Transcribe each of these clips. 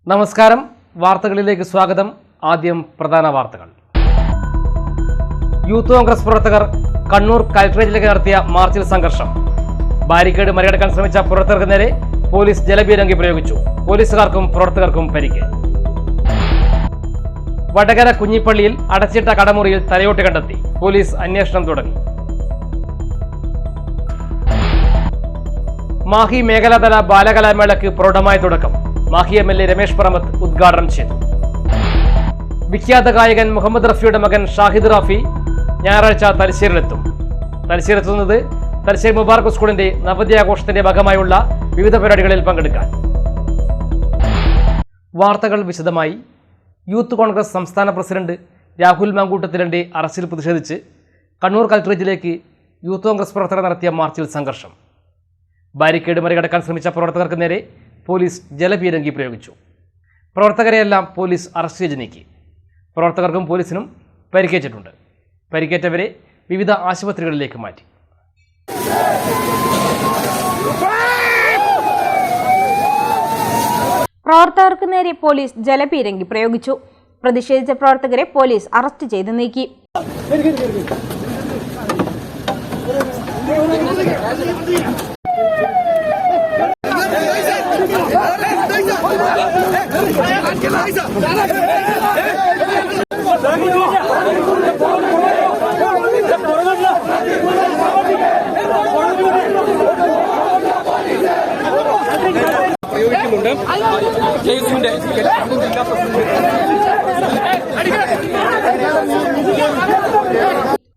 നമസ്കാരം, വാർത്തകളിലേക്ക് സ്വാഗതം. ആദ്യം പ്രധാന വാർത്തകൾ. യൂത്ത് കോൺഗ്രസ് പ്രവർത്തകർ കണ്ണൂർ കലക്ടറേറ്റിലേക്ക് നടത്തിയ മാർച്ചിൽ സംഘർഷം. ബാരിക്കേഡ് മറികടക്കാൻ ശ്രമിച്ച പ്രവർത്തകർക്ക് നേരെ പോലീസ് ജലപീരങ്കി പ്രയോഗിച്ചു. പോലീസുകാർക്കും പ്രവർത്തകർക്കും പരിക്ക്. വടകര കുഞ്ഞിപ്പള്ളിയിൽ അടച്ചിട്ട കടമുറിയിൽ തലയോട്ടി കണ്ടെത്തി. പോലീസ് അന്വേഷണം തുടങ്ങി. മാഹി മേഖലാതല ബാലകലാമേളയ്ക്ക് പ്രൗഢമായ തുടക്കം. മാഹി MLA രമേശ് പറമ്പത്ത് ഉദ്ഘാടനം ചെയ്തു. വിഖ്യാത ഗായകൻ മുഹമ്മദ് റഫിയുടെ മകൻ ഷാഹിദ് റാഫി ഞായറാഴ്ച തലശ്ശേരിയിലെത്തും. തലശ്ശേരിയെത്തുന്നത് തലശ്ശേരി മുബാറക് സ്കൂളിന്റെ നവതി ആഘോഷത്തിന്റെ ഭാഗമായുള്ള വിവിധ പരിപാടികളിൽ പങ്കെടുക്കാൻ. വാർത്തകൾ വിശദമായി. യൂത്ത് കോൺഗ്രസ് സംസ്ഥാന പ്രസിഡന്റ് രാഹുൽ മാങ്കൂട്ടത്തിലിന്റെ അറസ്റ്റിൽ പ്രതിഷേധിച്ച് കണ്ണൂർ കലക്ടറേറ്റിലേക്ക് യൂത്ത് കോൺഗ്രസ് പ്രവർത്തകർ നടത്തിയ മാർച്ചിൽ സംഘർഷം. ബാരിക്കേഡ് മറികടക്കാൻ ശ്രമിച്ച പ്രവർത്തകർക്ക് നേരെ പോലീസ് ജലപീരങ്കി പ്രയോഗിച്ചു. പ്രവർത്തകരെയെല്ലാം പോലീസ് അറസ്റ്റ് ചെയ്ത് നീക്കി. പ്രവർത്തകർക്കും പോലീസിനും പരിക്കേറ്റിട്ടുണ്ട്. പരിക്കേറ്റവരെ വിവിധ ആശുപത്രികളിലേക്ക് മാറ്റി. പ്രവർത്തകർക്ക് നേരെ പോലീസ് ജലപീരങ്കി പ്രയോഗിച്ചു. പ്രതിഷേധിച്ച പ്രവർത്തകരെ പോലീസ് അറസ്റ്റ് ചെയ്ത് നീക്കി.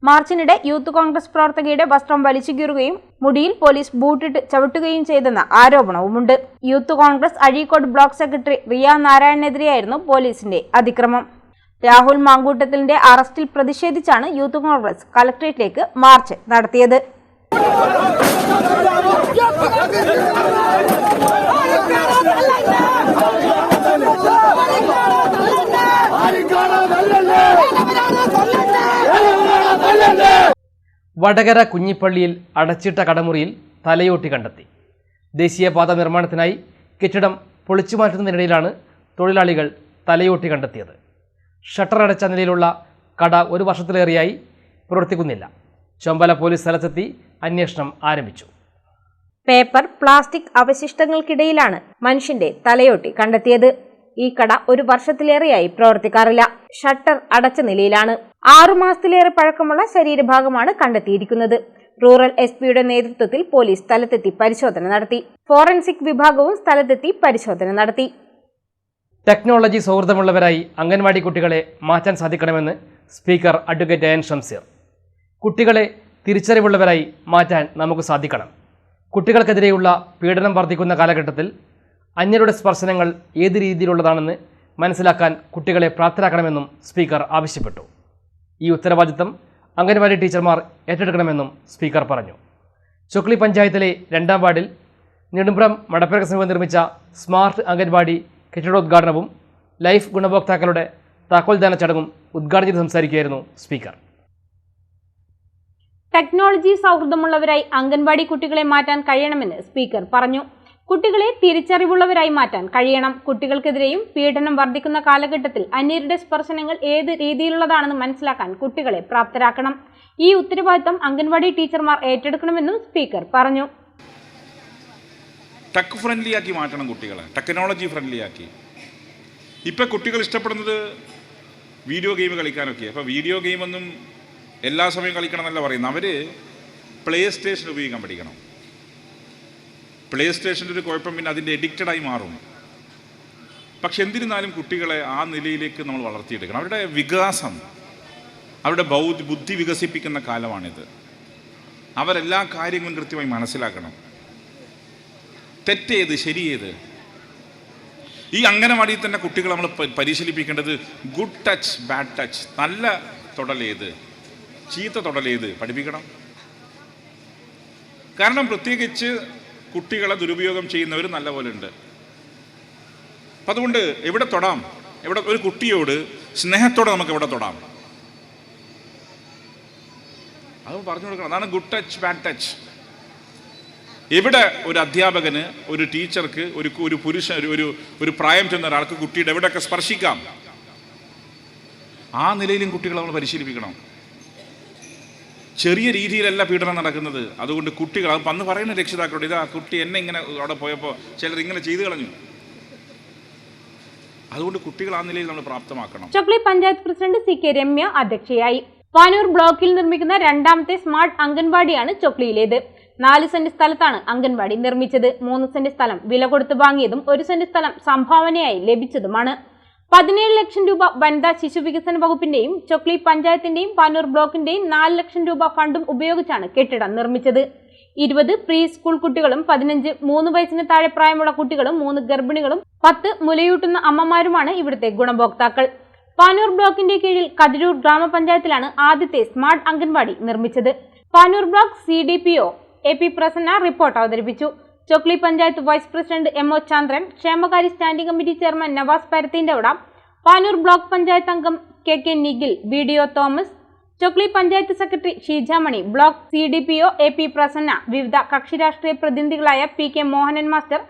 മാർച്ചിനിടെ യൂത്ത് കോൺഗ്രസ് പ്രവർത്തകയുടെ വസ്ത്രം വലിച്ചു കീറുകയും മുടിയിൽ പോലീസ് ബൂട്ടിട്ട് ചവിട്ടുകയും ചെയ്തെന്ന ആരോപണവുമുണ്ട്. Youth Congress Azhikode block secretary Riya നാരായണനെതിരെയായിരുന്നു പോലീസിന്റെ അതിക്രമം. രാഹുൽ മാങ്കൂട്ടത്തിലിന്റെ അറസ്റ്റിൽ പ്രതിഷേധിച്ചാണ് യൂത്ത് കോൺഗ്രസ് കലക്ടറേറ്റിലേക്ക് മാർച്ച് നടത്തിയത്. വടകര കുഞ്ഞിപ്പള്ളിയിൽ അടച്ചിട്ട കടമുറിയിൽ തലയോട്ടി കണ്ടെത്തി. ദേശീയപാത നിർമ്മാണത്തിനായി കെട്ടിടം പൊളിച്ചു മാറ്റുന്നതിനിടയിലാണ് തൊഴിലാളികൾ തലയോട്ടി കണ്ടെത്തിയത്. ഷട്ടർ അടച്ച നിലയിലുള്ള കട 1 വർഷത്തിലേറെയായി പ്രവർത്തിക്കുന്നില്ല. ചൊമ്പല പോലീസ് സ്ഥലത്തെത്തി അന്വേഷണം ആരംഭിച്ചു. പേപ്പർ, പ്ലാസ്റ്റിക് അവശിഷ്ടങ്ങൾക്കിടയിലാണ് മനുഷ്യന്റെ തലയോട്ടി കണ്ടെത്തിയത്. ഈ കട 1 വർഷത്തിലേറെയായി പ്രവർത്തിക്കാറില്ല. ഷട്ടർ അടച്ച നിലയിലാണ്. 6 മാസത്തിലേറെ പഴക്കമുള്ള ശരീരഭാഗമാണ് കണ്ടെത്തിയിരിക്കുന്നത്. റൂറൽ SP-യുടെ നേതൃത്വത്തിൽ പോലീസ് സ്ഥലത്തെത്തി പരിശോധന നടത്തി. ഫോറൻസിക് വിഭാഗവും സ്ഥലത്തെത്തി പരിശോധന നടത്തി. ടെക്നോളജി സൗഹൃദമുള്ളവരായി അംഗൻവാടി കുട്ടികളെ മാറ്റാൻ സാധിക്കണമെന്ന് സ്പീക്കർ അഡ്വക്കേറ്റ് AN ഷംസീർ. കുട്ടികളെ തിരിച്ചറിവുള്ളവരായി മാറ്റാൻ നമുക്ക് സാധിക്കണം. കുട്ടികൾക്കെതിരെയുള്ള പീഡനം വർദ്ധിക്കുന്ന കാലഘട്ടത്തിൽ അന്യരുടെ സ്പർശനങ്ങൾ ഏത് രീതിയിലുള്ളതാണെന്ന് മനസ്സിലാക്കാൻ കുട്ടികളെ പ്രാപ്തരാക്കണമെന്നും സ്പീക്കർ ആവശ്യപ്പെട്ടു. ഈ ഉത്തരവാദിത്തം അംഗൻവാടി ടീച്ചർമാർ ഏറ്റെടുക്കണമെന്നും സ്പീക്കർ പറഞ്ഞു. ചൊക്ലി പഞ്ചായത്തിലെ 2-ാം വാർഡിൽ നെടുമ്പ്രം മടപ്പരക സമീപം നിർമ്മിച്ച സ്മാർട്ട് അംഗൻവാടി കെട്ടിടോദ്ഘാടനവും ലൈഫ് ഗുണഭോക്താക്കളുടെ താക്കോൽദാന ചടങ്ങും ഉദ്ഘാടനം ചെയ്ത് സംസാരിക്കുകയായിരുന്നു സ്പീക്കർ. ടെക്നോളജി സൗഹൃദമുള്ളവരായി അംഗൻവാടി കുട്ടികളെ മാറ്റാൻ കഴിയണമെന്ന് സ്പീക്കർ പറഞ്ഞു. കുട്ടികളെ തിരിച്ചറിവുള്ളവരായി മാറ്റാൻ കഴിയണം. കുട്ടികൾക്കെതിരെയും പീഡനം വർദ്ധിക്കുന്ന കാലഘട്ടത്തിൽ അന്യരുടെ സ്പർശനങ്ങൾ ഏത് രീതിയിലുള്ളതാണെന്ന് മനസ്സിലാക്കാൻ കുട്ടികളെ പ്രാപ്തരാക്കണം. ഈ ഉത്തരവാദിത്തം അംഗൻവാടി ടീച്ചർമാർ ഏറ്റെടുക്കണമെന്നും സ്പീക്കർ പറഞ്ഞു. ടെക് ഫ്രണ്ട്ലി ആക്കി മാറ്റണം കുട്ടികളെ, ടെക്നോളജി ഫ്രണ്ട്ലി ആക്കി. ഇപ്പം കുട്ടികൾ ഇഷ്ടപ്പെടുന്നത് വീഡിയോ ഗെയിം കളിക്കാനൊക്കെ. അപ്പോൾ വീഡിയോ ഗെയിമൊന്നും എല്ലാ സമയവും കളിക്കണം എന്നല്ല പറയുന്നത്. അവർ പ്ലേ സ്റ്റേഷൻ ഉപയോഗിക്കാൻ പഠിക്കണം. പ്ലേ സ്റ്റേഷൻ്റെ ഒരു കുഴപ്പം പിന്നെ അതിൻ്റെ എഡിക്റ്റഡായി മാറും. പക്ഷെ എന്നിരുന്നാലും കുട്ടികളെ ആ നിലയിലേക്ക് നമ്മൾ വളർത്തിയെടുക്കണം. അവരുടെ വികാസം, അവരുടെ ബുദ്ധി വികസിപ്പിക്കുന്ന കാലമാണിത്. അവരെല്ലാ കാര്യങ്ങളും കൃത്യമായി മനസ്സിലാക്കണം. തെറ്റേത് ശരിയേത്. ഈ അംഗനവാടിയിൽ തന്നെ കുട്ടികൾ നമ്മൾ പരിശീലിപ്പിക്കേണ്ടത് ഗുഡ് ടച്ച്, ബാഡ് ടച്ച്, നല്ല തൊടലേത്, ചീത്ത തൊടലേത് പഠിപ്പിക്കണം. കാരണം പ്രത്യേകിച്ച് കുട്ടികളെ ദുരുപയോഗം ചെയ്യുന്നവർ നല്ലപോലെ ഉണ്ട്. അപ്പം അതുകൊണ്ട് എവിടെ തൊടാം, ഒരു കുട്ടിയോട് സ്നേഹത്തോടെ നമുക്ക് എവിടെ തൊടാം, അത് പറഞ്ഞു കൊടുക്കണം. അതാണ് ഗുഡ് ടച്ച്, ബാഡ് ടച്ച്. എവിടെ ഒരു അധ്യാപകന്, ഒരു ടീച്ചർക്ക്, ഒരു പുരുഷൻ, ഒരു പ്രായം ചെന്ന ഒരാൾക്ക് കുട്ടിയുടെ എവിടെയൊക്കെ സ്പർശിക്കാം, ആ നിലയിലും കുട്ടികളെ നമ്മൾ പരിശീലിപ്പിക്കണം. ചെറിയ രീതിയിലല്ല പീഡനം നടക്കുന്നത്. അതുകൊണ്ട് കുട്ടികൾ അത് അന്ന് പറയുന്ന രക്ഷിതാക്കളോട്, ഇതാ കുട്ടി എന്നെ ഇങ്ങനെ അവിടെ പോയപ്പോൾ ചിലർ ഇങ്ങനെ ചെയ്തു കളഞ്ഞു. അതുകൊണ്ട് കുട്ടികൾ ആ നിലയിൽ നമ്മൾ പ്രാപ്തമാക്കണം. ചൊക്ലി പഞ്ചായത്ത് പ്രസിഡന്റ് CK രമ്യ അധ്യക്ഷയായി. പാനൂർ ബ്ലോക്കിൽ നിർമ്മിക്കുന്ന രണ്ടാമത്തെ സ്മാർട്ട് അംഗൻവാടിയാണ് ചൊക്ലിയിലേത്. 4 സെന്റ് സ്ഥലത്താണ് അംഗൻവാടി നിർമ്മിച്ചത്. 3 സെന്റ് സ്ഥലം വില കൊടുത്ത് വാങ്ങിയതും 1 സെന്റ് സ്ഥലം സംഭാവനയായി ലഭിച്ചതുമാണ്. 17 ലക്ഷം രൂപ വനിതാ ശിശു വികസന വകുപ്പിന്റെയും ചൊക്ലി പഞ്ചായത്തിന്റെയും പാനൂർ ബ്ലോക്കിന്റെയും 4 ലക്ഷം രൂപ ഫണ്ടും ഉപയോഗിച്ചാണ് കെട്ടിടം നിർമ്മിച്ചത്. 20 പ്രീ സ്കൂൾ കുട്ടികളും 15 3 വയസ്സിന് താഴെ പ്രായമുള്ള കുട്ടികളും 3 ഗർഭിണികളും 10 മുലയൂട്ടുന്ന അമ്മമാരുമാണ് ഇവിടുത്തെ ഗുണഭോക്താക്കൾ. പാനൂർ ബ്ലോക്കിന്റെ കീഴിൽ കതിരൂർ ഗ്രാമപഞ്ചായത്തിലാണ് ആദ്യത്തെ സ്മാർട്ട് അംഗൻവാടി നിർമ്മിച്ചത്. Panoor block CDPO AP Prasanna report അവതരിപ്പിച്ചു. Chokli panchayat vice president MO Chandran, ക്ഷേമകാര്യ standing committee chairman Navas Parathintevida, Panoor block panchayat അംഗം KK Nikhil, BDO Thomas, Chokli panchayat secretary Sheejamani, block CDPO AP Prasanna, വിവിധ കക്ഷി രാഷ്ട്രീയ പ്രതിനിധികളായ PK Mohanan master,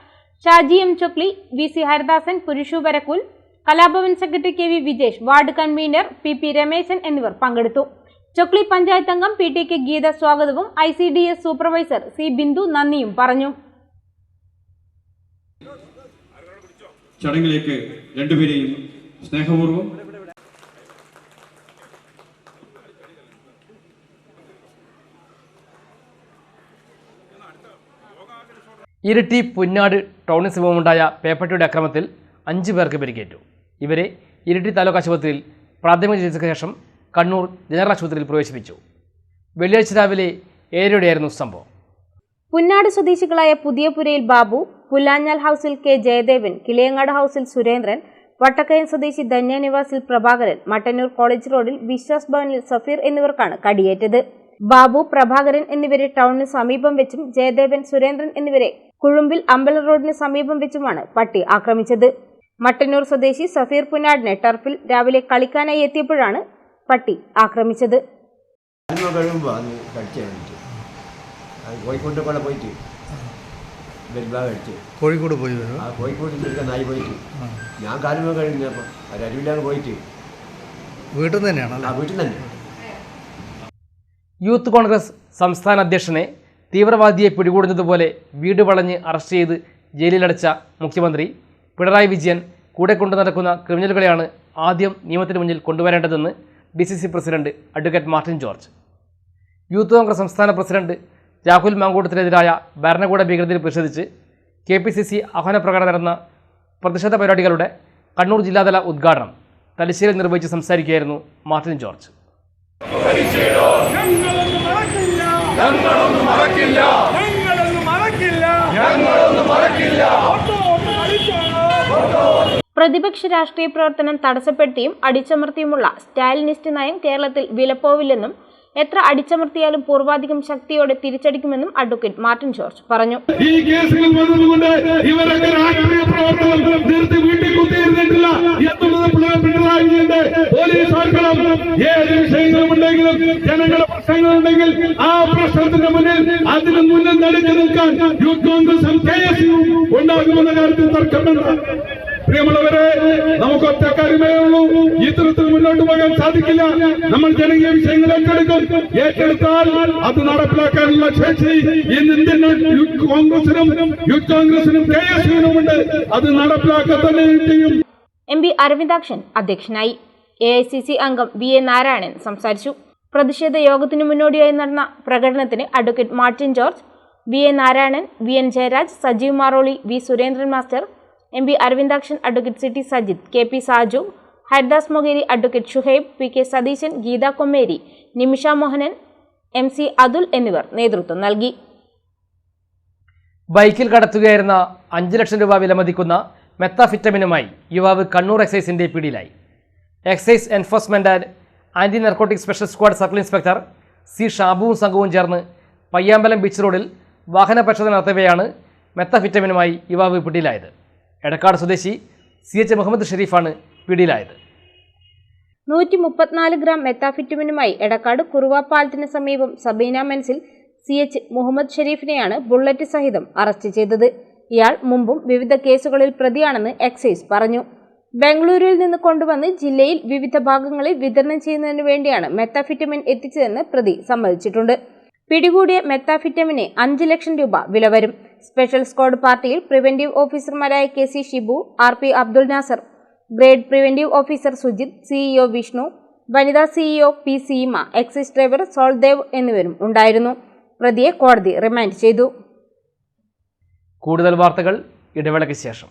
Shaji M Chokli, VC Haridasan, Purushu Varakkool, Kalabhavan secretary KV Vijesh, ward convener PP Rameshan എന്നിവർ പങ്കെടുത്തു. ചൊക്ലി പഞ്ചായത്ത് അംഗം PTK ഗീത സ്വാഗതവും ICDS സൂപ്പർവൈസർ C ബിന്ദു നന്ദിയും പറഞ്ഞു. ചടങ്ങിലേക്ക് രണ്ടുപേരെയും സ്നേഹപൂർവ്വം ഇരിട്ടി പുന്നാട് ടൗണിൽ സമീപമുണ്ടായ പേപ്പട്ടിയുടെ ആക്രമണത്തിൽ 5 പേർക്ക് പരിക്കേറ്റു. ഇവരെ ഇരിട്ടി താലൂക്ക് ആശുപത്രിയിൽ പ്രാഥമിക ചികിത്സയ്ക്ക് ശേഷം കണ്ണൂർ ജനറൽ ആശുപത്രിയിൽ പ്രവേശിപ്പിച്ചു. വെള്ളിയാഴ്ച രാവിലെ 7:30 സംഭവം. പുന്നാട് സ്വദേശികളായ പുതിയപുരയിൽ ബാബു, പുല്ലാഞ്ഞാൽ ഹൗസിൽ K ജയദേവൻ, കിളിയങ്ങാട് ഹൗസിൽ സുരേന്ദ്രൻ, വട്ടക്കയം സ്വദേശി ധന്യ നിവാസിൽ പ്രഭാകരൻ, മട്ടന്നൂർ കോളേജ് റോഡിൽ വിശ്വാസ് ഭവനിൽ സഫീർ എന്നിവർക്കാണ് കടിയേറ്റത്. ബാബു, പ്രഭാകരൻ എന്നിവരെ ടൗണിന് സമീപം വെച്ചും ജയദേവൻ, സുരേന്ദ്രൻ എന്നിവരെ കുഴുമ്പിൽ അമ്പല റോഡിന് സമീപം വെച്ചുമാണ് പട്ടി ആക്രമിച്ചത്. മട്ടന്നൂർ സ്വദേശി സഫീർ പുന്നാടിനെ ടർഫിൽ രാവിലെ കളിക്കാനായി എത്തിയപ്പോഴാണ് പട്ടി ആക്രമിച്ചത്. കോഴിക്കോട് പോയി കോഴിക്കോട് നായി പോയിട്ട് ഞാൻ കാലുമ കഴിഞ്ഞപ്പോൾ അരുവിലാണ് പോയിട്ട് വീട്ടിൽ നിന്ന് തന്നെയാണല്ലോ. വീട്ടിൽ തന്നെ. യൂത്ത് കോൺഗ്രസ് സംസ്ഥാന അധ്യക്ഷനെ തീവ്രവാദിയെ പിടികൂടുന്നതുപോലെ വീട് വളഞ്ഞ് അറസ്റ്റ് ചെയ്ത് ജയിലിലടച്ച മുഖ്യമന്ത്രി പിണറായി വിജയൻ കൂടെ കൊണ്ടു നടക്കുന്ന ക്രിമിനലുകളെയാണ് ആദ്യം നിയമത്തിന് മുന്നിൽ കൊണ്ടുവരേണ്ടതെന്ന് DCC president advocate Martin George. Youth Congress സംസ്ഥാന പ്രസിഡന്റ് രാഹുൽ മാങ്കൂട്ടത്തിനെതിരായ ഭരണകൂട ഭീകരതയിൽ പ്രതിഷേധിച്ച് KPCC ആഹ്വാനപ്രകാരം നടന്ന പ്രതിഷേധ പരിപാടികളുടെ കണ്ണൂർ ജില്ലാതല ഉദ്ഘാടനം തലശ്ശേരിയിൽ നിർവഹിച്ച് സംസാരിക്കുകയായിരുന്നു മാർട്ടിൻ ജോർജ്. പ്രതിപക്ഷ രാഷ്ട്രീയ പ്രവർത്തനം തടസ്സപ്പെടുത്തിയും അടിച്ചമർത്തിയുമുള്ള സ്റ്റാലിനിസ്റ്റ് നയം കേരളത്തിൽ വിലപ്പോവില്ലെന്നും എത്ര അടിച്ചമർത്തിയാലും പൂർവാധികം ശക്തിയോടെ തിരിച്ചടിക്കുമെന്നും അഡ്വക്കേറ്റ് മാർട്ടിൻ ജോർജ് പറഞ്ഞു. ഈ കേസുകൾ വന്നതുകൊണ്ട് ഇവരൊക്കെ രാഷ്ട്രീയ പ്രവർത്തനം നിർത്തി വീട്ടിൽ കുത്തിയിരുന്നിട്ടില്ല എന്നുള്ളത് പിണറായി വിജയന്റെ പോലീസുകാർക്കണം. ഏത് വിഷയങ്ങളുമുണ്ടെങ്കിലും ജനങ്ങളുടെ പ്രശ്നങ്ങളുണ്ടെങ്കിൽ ആ പ്രശ്നത്തിന്റെ മുന്നിൽ അതിന് മുന്നിൽ നടുക്കി നിൽക്കാൻ യൂത്ത് കോൺഗ്രസും KSU ഉണ്ടാകുമെന്ന കാര്യത്തിൽ തർക്കമുണ്ട്. പ്രിയമുള്ളവരെ, നമുക്ക് ഒറ്റ കാര്യമേ ഉള്ളൂ, ഇത്തരത്തിൽ മുന്നോട്ട് പോകാൻ സാധിക്കില്ല. നമ്മൾ ജനകീയ വിഷയങ്ങൾ ഏറ്റെടുത്താൽ അത് നടപ്പിലാക്കാനുള്ള ശേഷി ഇന്ന് ഇന്ത്യൻ യൂത്ത് കോൺഗ്രസിനും KSUവിനുമുണ്ട്. അത് നടപ്പിലാക്കാൻ തന്നെ ചെയ്യും. MP അരവിന്ദാക്ഷൻ അധ്യക്ഷനായി. AICC അംഗം VA നാരായണൻ സംസാരിച്ചു. പ്രതിഷേധ യോഗത്തിനു മുന്നോടിയായി നടന്ന പ്രകടനത്തിന് advocate Martin George, VA Narayanan, VN Jayaraj, Sajeev Maroli, V Surendran master, MP Aravindakshan, advocate CT Sajith, KP Saju, Haridas Mogeri, advocate Shuhaib, PK Satheesan, Geetha Kommeri, Nimisha Mohanan, MC Athul എന്നിവർ നേതൃത്വം നൽകി. ബൈക്കിൽ കടത്തുകയായിരുന്ന 5 ലക്ഷം രൂപ വിലമതിക്കുന്ന മെത്താഫിറ്റമിനുമായി യുവാവ് കണ്ണൂർ എക്സൈസിന്റെ പിടിയിലായി. Excise enforcement and anti narcotic special squad circle inspector C ഷാബുവും സംഘവും ചേർന്ന് പയ്യാമ്പലം ബീച്ച് റോഡിൽ വാഹന പരിശോധന നടത്തവെയാണ് മെത്താഫിറ്റമിനുമായി യുവാവ് പിടിയിലായത്. എടക്കാട് സ്വദേശി CH മുഹമ്മദ് ഷെരീഫാണ് പിടിയിലായത്. 134 ഗ്രാം മെത്താഫിറ്റമിനുമായി എടക്കാട് കുറുവാപ്പാലത്തിന് സമീപം സബീന മെൻസിൽ CH മുഹമ്മദ് ഷെരീഫിനെയാണ് ബുള്ളറ്റ് സഹിതം അറസ്റ്റ് ചെയ്തത്. ഇയാൾ മുമ്പും വിവിധ കേസുകളിൽ പ്രതിയാണെന്ന് എക്സൈസ് പറഞ്ഞു. ബംഗളൂരുവിൽ നിന്ന് കൊണ്ടുവന്ന് ജില്ലയിൽ വിവിധ ഭാഗങ്ങളിൽ വിതരണം ചെയ്യുന്നതിന് വേണ്ടിയാണ് മെത്താഫിറ്റമിൻ എത്തിച്ചതെന്ന് പ്രതി സമ്മതിച്ചിട്ടുണ്ട്. പിടികൂടിയ മെത്താഫിറ്റമിന് 5 ലക്ഷം രൂപ വില വരും. സ്പെഷ്യൽ സ്ക്വാഡ് പാർട്ടിയിൽ പ്രിവന്റീവ് ഓഫീസർമാരായ KC Shibu, RP Abdul Nasar, grade preventive officer Sujith, CEO Vishnu, വനിതാ CEO P Seema, excise driver Soldev എന്നിവരും ഉണ്ടായിരുന്നു. പ്രതിയെ കോടതി റിമാൻഡ് ചെയ്തു. കൂടുതൽ വാർത്തകൾ ഇടവേളയ്ക്ക് ശേഷം.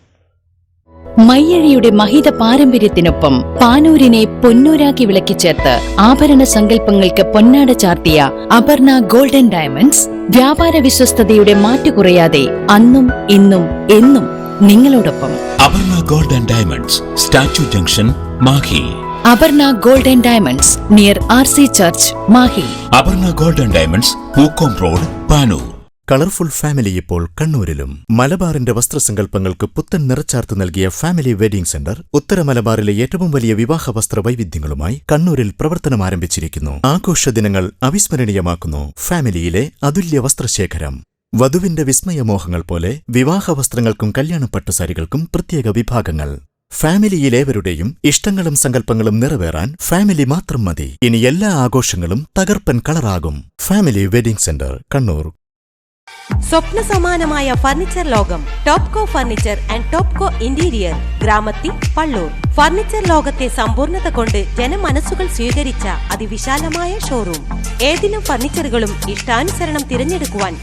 മയ്യഴിയുടെ മഹിത പാരമ്പര്യത്തിനൊപ്പം പാനൂരിനെ പൊന്നൂരാക്കി വിളക്കിച്ചേർത്ത് ആഭരണ സങ്കല്പങ്ങൾക്ക് പൊന്നാട ചാർത്തിയ അപർണ ഗോൾഡൻ ഡയമണ്ട്സ് വ്യാപാര വിശ്വസ്തതയുടെ മാറ്റുകുറയാതെ അന്നും ഇന്നും എന്നും നിങ്ങളോടൊപ്പം. Aparna golden diamonds, statue junction, Mahe. Aparna golden diamonds near RC church, Mahe. Aparna golden diamonds, Pookkom road, Panoor. Colourful family ഇപ്പോൾ കണ്ണൂരിലും. മലബാറിന്റെ വസ്ത്രസങ്കല്പങ്ങൾക്ക് പുത്തൻ നിറച്ചാർത്ത് നൽകിയ ഫാമിലി വെഡിംഗ് സെന്റർ ഉത്തര മലബാറിലെ ഏറ്റവും വലിയ വിവാഹ വസ്ത്ര വൈവിധ്യങ്ങളുമായി കണ്ണൂരിൽ പ്രവർത്തനം ആരംഭിച്ചിരിക്കുന്നു. ആഘോഷ ദിനങ്ങൾ അവിസ്മരണീയമാക്കുന്നു ഫാമിലിയിലെ അതുല്യ വസ്ത്രശേഖരം. വധുവിന്റെ വിസ്മയമോഹങ്ങൾ പോലെ വിവാഹ വസ്ത്രങ്ങൾക്കും കല്യാണ പട്ടുസാരികൾക്കും പ്രത്യേക വിഭാഗങ്ങൾ. ഫാമിലിയിലേവരുടെയും ഇഷ്ടങ്ങളും സങ്കല്പങ്ങളും നിറവേറാൻ ഫാമിലി മാത്രം മതി. ഇനി എല്ലാ ആഘോഷങ്ങളും തകർപ്പൻ കളറാകും. Family wedding centre, Kannur. സ്വപ്ന സമാനമായ ഫർണിച്ചർ ലോകം Topco furniture and Topco interior, Gramathi, Palloor. Furniture ലോകത്തെ സമ്പൂർണ്ണത കൊണ്ട് ജനമനസ്സുകൾ സ്വീകരിച്ച അതിവിശാലമായ ഷോറൂം. ഏതിനും ഫർണിച്ചറുകളും ഇഷ്ടാനുസരണം തിരഞ്ഞെടുക്കുവാൻ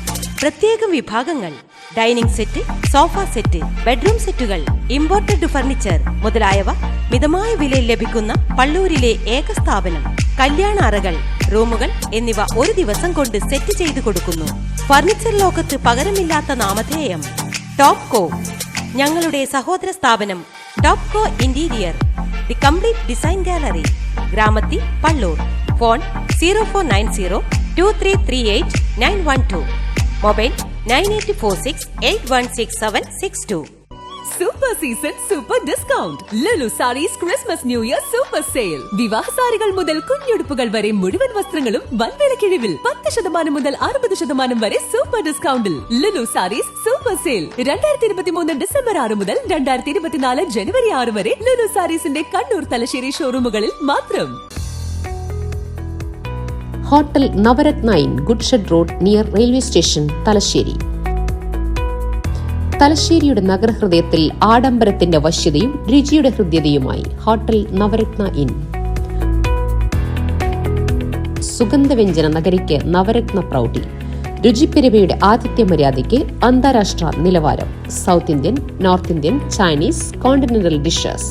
പ്രത്യേകം വിഭാഗങ്ങൾ. Dining set, sofa set, bedroom സെറ്റുകൾ, ഇമ്പോർട്ടഡ് ഫർണിച്ചർ മുതലായവ മിതമായ വിലയിൽ ലഭിക്കുന്ന പള്ളൂരിലെ ഏക സ്ഥാപനം. കല്യാണ അറകൾ, റൂമുകൾ എന്നിവ ഒരു ദിവസം കൊണ്ട് സെറ്റ് ചെയ്തു കൊടുക്കുന്നു. ഫർണിച്ചർ ലോകത്ത് പകരമില്ലാത്ത നാമധേയം ടോപ്കോ. ഞങ്ങളുടെ സഹോദര സ്ഥാപനം Topco interior, the complete design gallery, Gramathi, Palloor. Phone 04902338 mobile 9846816762. Super season super discount. Lulu Sarees Christmas new year super sale. വിവാഹ സാരികൾ മുതൽ കുഞ്ഞുടുപ്പുകൾ വരെ മുഴുവൻ വസ്ത്രങ്ങളും വൻവില കിഴിവിൽ 10% മുതൽ 60% വരെ സൂപ്പർ ഡിസ്കൗണ്ടിൽ. Lulu Sarees super sale 2023 December 6 മുതൽ 2024 ജനുവരി 6 വരെ ലുലു സാരീസിന്റെ കണ്ണൂർ, തലശ്ശേരി ഷോറൂമുകളിൽ മാത്രം. Hotel Navaratna in goods shed road near railway station, Thalassery. തലശ്ശേരിയുടെ നഗരഹൃദയത്തിൽ ആഡംബരത്തിന്റെ വശ്യതയും രുചിയുടെ ഹൃദ്യതയുമായി ഹോട്ടൽ നവരത്ന ഇൻ. സുഗന്ധവ്യഞ്ജന നഗരിക്ക് നവരത്ന പ്രൗഢി. രുചിപ്പെരുമയുടെ ആതിഥ്യ മര്യാദയ്ക്ക് അന്താരാഷ്ട്ര നിലവാരം. South Indian, north Indian, Chinese, continental dishes.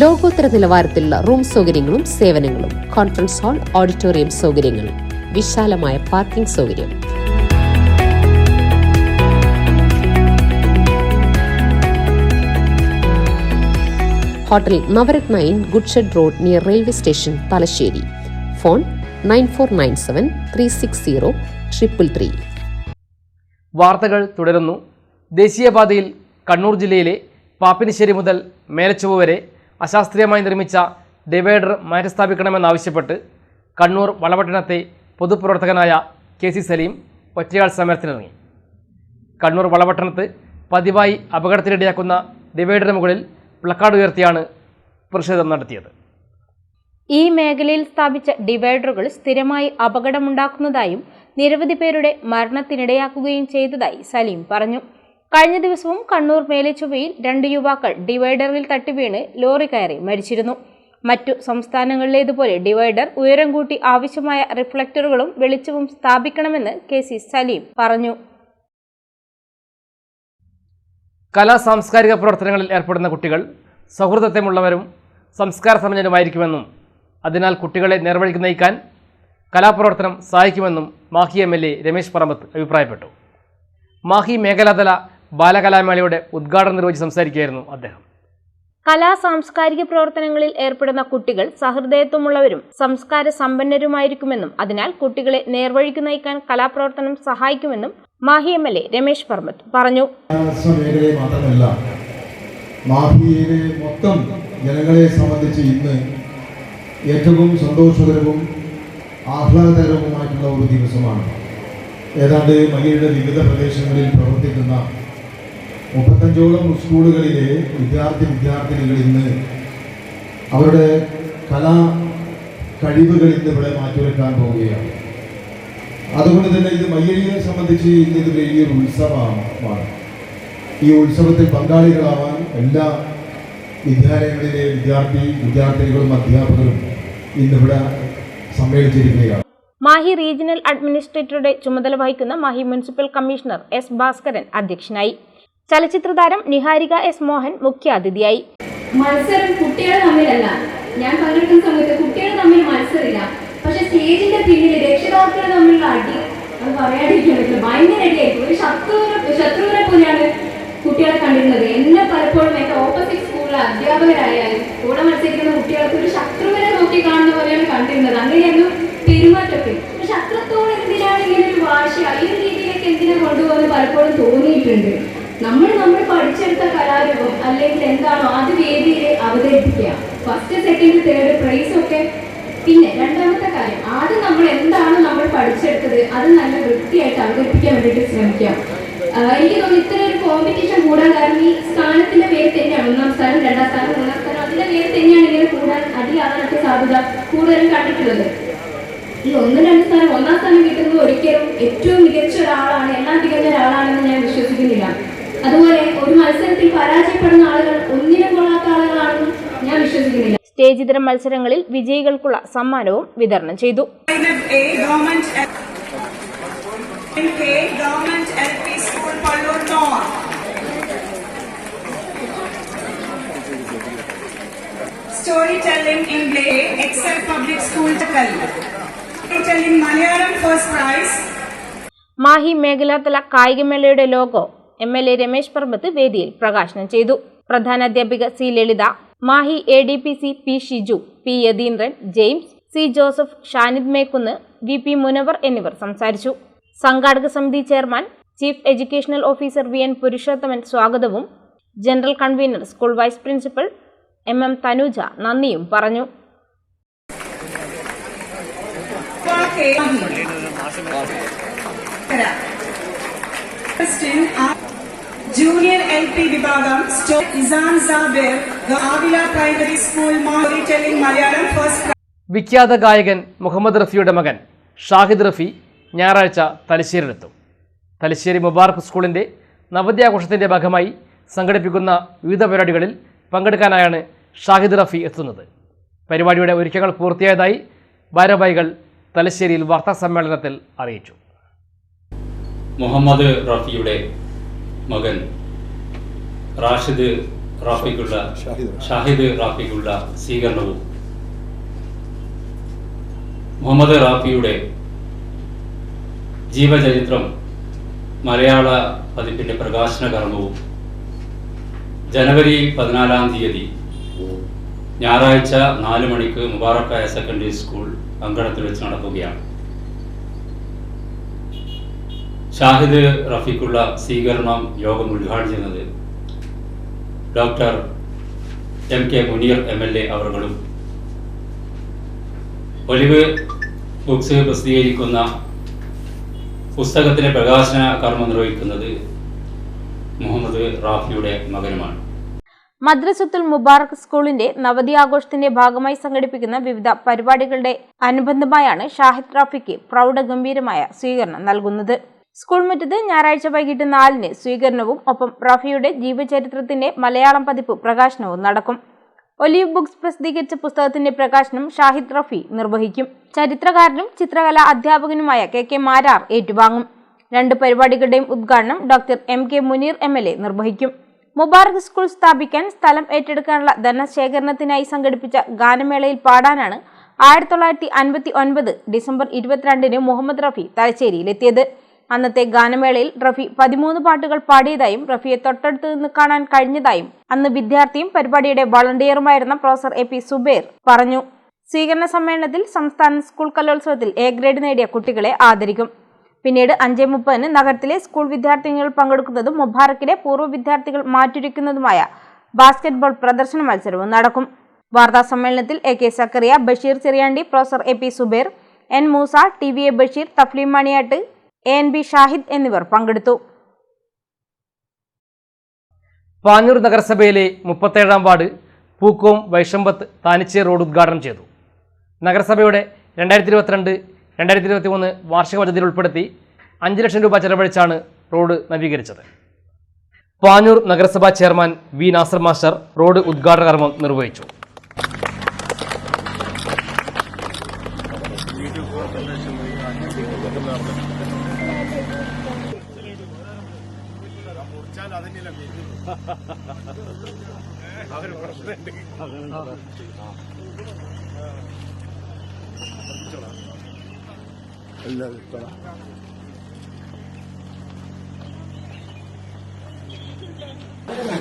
ലോകോത്തര നിലവാരത്തിലുള്ള റൂം സൗകര്യങ്ങളും സേവനങ്ങളും. കോൺഫറൻസ് ഹാൾ, ഓഡിറ്റോറിയം സൗകര്യങ്ങൾ, വിശാലമായ പാർക്കിംഗ് സൗകര്യം. Hotel Navaratna in goods shed road near railway station, Thalassery. Phone 9497360333. വാർത്തകൾ തുടരുന്നു. ദേശീയപാതയിൽ കണ്ണൂർ ജില്ലയിലെ പാപ്പിനിശ്ശേരി മുതൽ മേലച്ചുവ വരെ അശാസ്ത്രീയമായി നിർമ്മിച്ച ഡിവൈഡർ മാറ്റിസ്ഥാപിക്കണമെന്നാവശ്യപ്പെട്ട് കണ്ണൂർ വളപട്ടണത്തെ പൊതുപ്രവർത്തകനായ KC സലീം ഒറ്റയാൾ സമരത്തിനിറങ്ങി. കണ്ണൂർ വളപട്ടണത്ത് പതിവായി അപകടത്തിനിടയാക്കുന്ന ഡിവൈഡറിന് മുകളിൽ പ്ലക്കാർഡ് ഉയർത്തിയാണ് പ്രതിഷേധം നടത്തിയത്. ഈ മേഖലയിൽ സ്ഥാപിച്ച ഡിവൈഡറുകൾ സ്ഥിരമായി അപകടമുണ്ടാക്കുന്നതായും നിരവധി പേരുടെ മരണത്തിനിടയാക്കുകയും ചെയ്തതായി സലീം പറഞ്ഞു. കഴിഞ്ഞ ദിവസവും കണ്ണൂർ മേലെച്ചുവയിൽ 2 യുവാക്കൾ ഡിവൈഡറിൽ തട്ടിവീണ് ലോറി കയറി മരിച്ചിരുന്നു. മറ്റു സംസ്ഥാനങ്ങളിലേതുപോലെ ഡിവൈഡർ ഉയരം കൂട്ടി ആവശ്യമായ റിഫ്ലക്ടറുകളും വെളിച്ചവും സ്ഥാപിക്കണമെന്ന് KC സലീം പറഞ്ഞു. കലാ സാംസ്കാരിക പ്രവർത്തനങ്ങളിൽ ഏർപ്പെടുന്ന കുട്ടികൾ സൗഹൃദത്വമുള്ളവരും സംസ്കാര സമ്പന്നരുമായിരിക്കുമെന്നും അതിനാൽ കുട്ടികളെ നേർവഴിക്ക് നയിക്കാൻ കലാപ്രവർത്തനം സഹായിക്കുമെന്നും മാഹി MLA രമേശ് പറമ്പത്ത് അഭിപ്രായപ്പെട്ടു. മാഹി മേഖലാതല ബാലകലാമേളയുടെ ഉദ്ഘാടനം നിർവഹിച്ച് സംസാരിക്കുകയായിരുന്നു അദ്ദേഹം. കലാ സാംസ്കാരിക പ്രവർത്തനങ്ങളിൽ ഏർപ്പെടുന്ന കുട്ടികൾ സഹൃദയത്വമുള്ളവരും സംസ്കാര സമ്പന്നരുമായിരിക്കുമെന്നും അതിനാൽ കുട്ടികളെ നേർവഴിക്ക് നയിക്കാൻ കലാപ്രവർത്തനം സഹായിക്കുമെന്നും മാഹി MLA രമേശ് പറമ്പത്ത് പറഞ്ഞു. മേഖലയെ മാത്രമല്ല മാഹിയിലെ മൊത്തം ജനങ്ങളെ സംബന്ധിച്ച് ഇന്ന് ഏറ്റവും സന്തോഷകരവും ആഹ്ലാദകരവുമായിട്ടുള്ള ഒരു ദിവസമാണ്. ഏതാണ്ട് മയ്യയുടെ വിവിധ പ്രദേശങ്ങളിൽ പ്രവർത്തിക്കുന്ന 35ഓളം സ്കൂളുകളിലെ വിദ്യാർത്ഥിനികൾ ഇന്ന് അവരുടെ കലാ കഴിവുകൾ ഇന്ന് ഇവിടെ മാറ്റിവെക്കാൻ പോവുകയാണ്. അതുകൊണ്ട് തന്നെ ഇത് മയ്യഴിയെ സംബന്ധിച്ച് ഇന്നത് വലിയൊരു ഉത്സവമാണ്. ഈ ഉത്സവത്തിൽ പങ്കാളികളാവാൻ എല്ലാ വിദ്യാലയങ്ങളിലെ വിദ്യാർത്ഥിനികളും അധ്യാപകരും ഇന്നിവിടെ സമ്മേളിച്ചിരിക്കുകയാണ്. മാഹി റീജിയണൽ അഡ്മിനിസ്ട്രേറ്ററുടെ ചുമതല വഹിക്കുന്ന Mahe municipal commissioner S Bhaskaran അധ്യക്ഷനായി. ചലച്ചിത്ര താരം നിഹാരിക എസ് മോഹൻ മുഖ്യാതിഥിയായി. മത്സരം കുട്ടികൾ തമ്മിലല്ല, ഞാൻ പങ്കെടുക്കുന്ന സമയത്ത് കുട്ടികൾ തമ്മിൽ മത്സരമില്ല, പക്ഷെ സ്റ്റേജിന്റെ പിന്നിൽ രക്ഷിതാക്കൾ തമ്മിലുള്ള അടി അത് പറയാതിരിക്കാൻ പറ്റില്ല. ഭയങ്കര അടിയായിരിക്കും. ഒരു ശത്രുവിനെ പോലെയാണ് കുട്ടികളെ കണ്ടിരുന്നത്. എന്നെ പലപ്പോഴും എന്റെ ഓപ്പോസിറ്റ് സ്കൂളിലെ അധ്യാപകരായാലും കൂടെ മത്സരിക്കുന്ന കുട്ടികൾക്ക് ഒരു ശത്രുവിനെ നോക്കി കാണുന്ന പോലെയാണ് കണ്ടിരുന്നത്. അങ്ങനെയായിരുന്നു പെരുമാറ്റമൊക്കെ. പക്ഷെ അത്രത്തോളം എന്തിനാണ് ഇങ്ങനെ ഒരു വാശി, ഈ ഒരു രീതിയിലേക്ക് എന്തിനാ കൊണ്ടുപോകുന്നത് പലപ്പോഴും തോന്നിയിട്ടുണ്ട്. നമ്മൾ പഠിച്ചെടുത്ത കലാരൂപം അല്ലെങ്കിൽ എന്താണോ അത് വേദിയിൽ അവതരിപ്പിക്കുക. ഫസ്റ്റ് സെക്കൻഡ് തേർഡ് പ്രൈസ് ഒക്കെ. പിന്നെ രണ്ടാമത്തെ കാര്യം, ആദ്യം നമ്മൾ എന്താണോ നമ്മൾ പഠിച്ചെടുത്തത് അത് നല്ല വൃത്തിയായിട്ട് അവതരിപ്പിക്കാൻ വേണ്ടിയിട്ട് ശ്രമിക്കാം. എനിക്ക് തോന്നുന്നു ഇത്ര ഒരു കോമ്പറ്റീഷൻ കൂടാൻ കാരണം ഈ സ്ഥാനത്തിന്റെ പേര് തന്നെയാണ്. 1ാം സ്ഥാനം 2ാം സ്ഥാനം 3ാം സ്ഥാനം അതിന്റെ പേര് തന്നെയാണ് ഇങ്ങനെ കൂടാൻ അടിയാകാനൊക്കെ സാധ്യത കൂടുതലും കണ്ടിട്ടുള്ളത്. ഈ 1, 2 സ്ഥാനം 1ാം സ്ഥാനം കിട്ടുന്നത് ഒരിക്കലും ഏറ്റവും മികച്ച ഒരാളാണ്, എല്ലാം തികഞ്ഞ ഒരാളാണെന്ന് ഞാൻ വിശ്വസിക്കുന്നില്ല. അതുപോലെ ഒരു മത്സരത്തിൽ പരാജയപ്പെടുന്ന ആളുകൾ ഒന്നിനും കൊള്ളാത്ത ആളുകളാണെന്നും ഞാൻ വിശ്വസിക്കുന്നില്ല. സ്റ്റേജ് ഇതര മത്സരങ്ങളിൽ വിജയികൾക്കുള്ള സമ്മാനവും വിതരണം ചെയ്തു. Story telling English excel public school telling Malayalam first prize. Mahe മേഖലാതല കായികമേളയുടെ ലോഗോ MLA രമേശ് പർബത്ത് വേദിയിൽ പ്രകാശനം ചെയ്തു. പ്രധാനാധ്യാപിക C Lalitha, Mahe ADPC P Shiju, P Yatheendran, James, C Joseph, Shanid Mekkunnu, VP Munavar എന്നിവർ സംസാരിച്ചു. സംഘാടക സമിതി chairman chief educational officer VN Purushothaman സ്വാഗതവും general convener school vice principal MM Thanuja നന്ദിയും പറഞ്ഞു. ജൂനിയർ LP വിഭാഗം Isan Sabir Avila primary school story telling Malayalam first. വിഖ്യാത ഗായകൻ മുഹമ്മദ് റഫിയുടെ മകൻ ഷാഹിദ് റഫി ഞായറാഴ്ച തലശ്ശേരിയിലെത്തും. തലശ്ശേരി മുബാറക് സ്കൂളിൻ്റെ നവത്യാഘോഷത്തിൻ്റെ ഭാഗമായി സംഘടിപ്പിക്കുന്ന വിവിധ പരിപാടികളിൽ പങ്കെടുക്കാനായാണ് ഷാഹിദ് റഫി എത്തുന്നത്. പരിപാടിയുടെ ഒരുക്കങ്ങൾ പൂർത്തിയായതായി ഭാരവാഹികൾ തലശ്ശേരിയിൽ വാർത്താസമ്മേളനത്തിൽ അറിയിച്ചു. മുഹമ്മദ് റഫിയുടെ മകൻ ഷാഹിദ് റാഫിക്കുള്ള സ്വീകരണവും മുഹമ്മദ് റാഫിയുടെ ജീവചരിത്രം മലയാള പതിപ്പിൻ്റെ പ്രകാശന കർമ്മവും ജനുവരി 14-ാം തീയതി ഞായറാഴ്ച 4 മണിക്ക് മുബാറക് ഹയർ സെക്കൻഡറി സ്കൂൾ അങ്കണത്തിൽ വെച്ച് നടക്കുകയാണ്. ഷാഹിദ് റഫിക്കുള്ള സ്വീകരണം യോഗം ഉദ്ഘാടനം ചെയ്യുന്നത് ഡോക്ടർ MK മുനീർ MLA അവர்களுം ഒലിവ് ബുക്സ് പ്രസിദ്ധീകരിക്കുന്ന പുസ്തകത്തിൻ്റെ പ്രകാശന കർമ്മം നിർവഹിക്കുന്നത് മുഹമ്മദ് റാഫിയുടെ മകനുമാണ്. മദ്രസത്തുൽ മുബാറക് സ്കൂളിന്റെ നവതി ആഘോഷത്തിന്റെ ഭാഗമായി സംഘടിപ്പിക്കുന്ന വിവിധ പരിപാടികളുടെ അനുബന്ധമായാണ് ഷാഹിദ് റാഫിക്ക് പ്രൗഢഗംഭീരമായ സ്വീകരണം നൽകുന്നത്. സ്കൂൾ മുറ്റത്ത് ഞായറാഴ്ച വൈകിട്ട് 4-ന് സ്വീകരണവും ഒപ്പം റാഫിയുടെ ജീവചരിത്രത്തിന്റെ മലയാളം പതിപ്പ് പ്രകാശനവും നടക്കും. ഒലിവ് ബുക്സ് പ്രസിദ്ധീകരിച്ച പുസ്തകത്തിന്റെ പ്രകാശനം ഷാഹിദ് റഫി നിർവഹിക്കും. ചരിത്രകാരനും ചിത്രകലാ അധ്യാപകനുമായ KK മാരാർ ഏറ്റുവാങ്ങും. 2 പരിപാടികളുടെയും ഉദ്ഘാടനം ഡോക്ടർ MK മുനീർ MLA നിർവഹിക്കും. മുബാറക് സ്കൂൾ സ്ഥാപിക്കാൻ സ്ഥലം ഏറ്റെടുക്കാനുള്ള ധനശേഖരണത്തിനായി സംഘടിപ്പിച്ച ഗാനമേളയിൽ പാടാനാണ് 1959 ഡിസംബർ 22-ന് മുഹമ്മദ് റഫി തലശ്ശേരിയിലെത്തിയത്. അന്നത്തെ ഗാനമേളയിൽ റഫി 13 പാട്ടുകൾ പാടിയതായും റഫിയെ തൊട്ടടുത്ത് നിന്ന് കാണാൻ കഴിഞ്ഞതായും അന്ന് വിദ്യാർത്ഥിയും പരിപാടിയുടെ വളണ്ടിയറുമായിരുന്ന പ്രൊഫസർ AP സുബൈർ പറഞ്ഞു. സ്വീകരണ സമ്മേളനത്തിൽ സംസ്ഥാന സ്കൂൾ കലോത്സവത്തിൽ A ഗ്രേഡ് നേടിയ കുട്ടികളെ ആദരിക്കും. പിന്നീട് 5:30-ന് നഗരത്തിലെ സ്കൂൾ വിദ്യാർത്ഥികൾ പങ്കെടുക്കുന്നതും മുബാറക്കിലെ പൂർവ്വ വിദ്യാർത്ഥികൾ മാറ്റുരയ്ക്കുന്നതുമായ ബാസ്കറ്റ്ബോൾ പ്രദർശന മത്സരവും നടക്കും. വാർത്താ സമ്മേളനത്തിൽ AK Zakariya, Basheer Cheriyandi, professor AP Subair, N Moosa, T V A. Basheer, Thafleem Maniyatt, A N B. Shahid എന്നിവർ പങ്കെടുത്തു. പാഞ്ഞൂർ നഗരസഭയിലെ 37-ാം വാർഡ് പൂക്കോം വൈഷമ്പത്ത് താനിച്ചേ റോഡ് ഉദ്ഘാടനം ചെയ്തു. നഗരസഭയുടെ 2022-2023 വാർഷിക പദ്ധതിയിൽ ഉൾപ്പെടുത്തി 5 ലക്ഷം രൂപ ചെലവഴിച്ചാണ് റോഡ് നവീകരിച്ചത്. പാഞ്ഞൂർ നഗരസഭാ chairman V. Nasar master road ഉദ്ഘാടന കർമ്മം നിർവഹിച്ചു.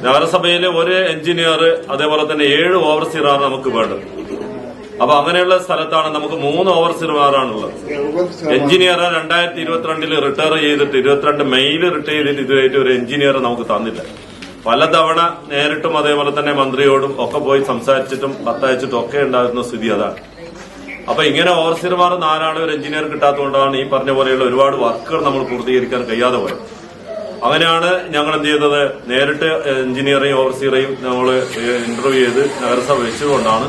നഗരസഭയിലെ ഒരു എഞ്ചിനീയർ അതേപോലെ തന്നെ 7 ഓവർസീറാണ് നമുക്ക് വേണ്ടത്. അപ്പൊ അങ്ങനെയുള്ള സ്ഥലത്താണ് നമുക്ക് 3 ഓവർസീറാണുള്ളത്. എഞ്ചിനീയർ 2022 റിട്ടയർ ചെയ്തിട്ട് 22 മെയിൽ റിട്ടയർ ചെയ്തിട്ട് ഇതുവരെയായിട്ട് ഒരു എഞ്ചിനീയർ നമുക്ക് തന്നില്ല. പലതവണ നേരിട്ടും അതേപോലെ തന്നെ മന്ത്രിയോടും ഒക്കെ പോയി സംസാരിച്ചിട്ടും കത്തയച്ചിട്ടും ഒക്കെ ഉണ്ടാകുന്ന സ്ഥിതി അതാണ്. അപ്പൊ ഇങ്ങനെ ഓവർസീർമാർ 4 ഒരു എഞ്ചിനീയർ കിട്ടാത്തതുകൊണ്ടാണ് ഈ പറഞ്ഞ പോലെയുള്ള ഒരുപാട് വർക്കുകൾ നമ്മൾ പൂർത്തീകരിക്കാൻ കഴിയാതെ പോയത്. അങ്ങനെയാണ് ഞങ്ങൾ എന്ത് ചെയ്തത്, നേരിട്ട് എഞ്ചിനീയറെയും ഓവർസീറെയും നമ്മൾ ഇന്റർവ്യൂ ചെയ്ത് നഗരസഭ വെച്ചതുകൊണ്ടാണ്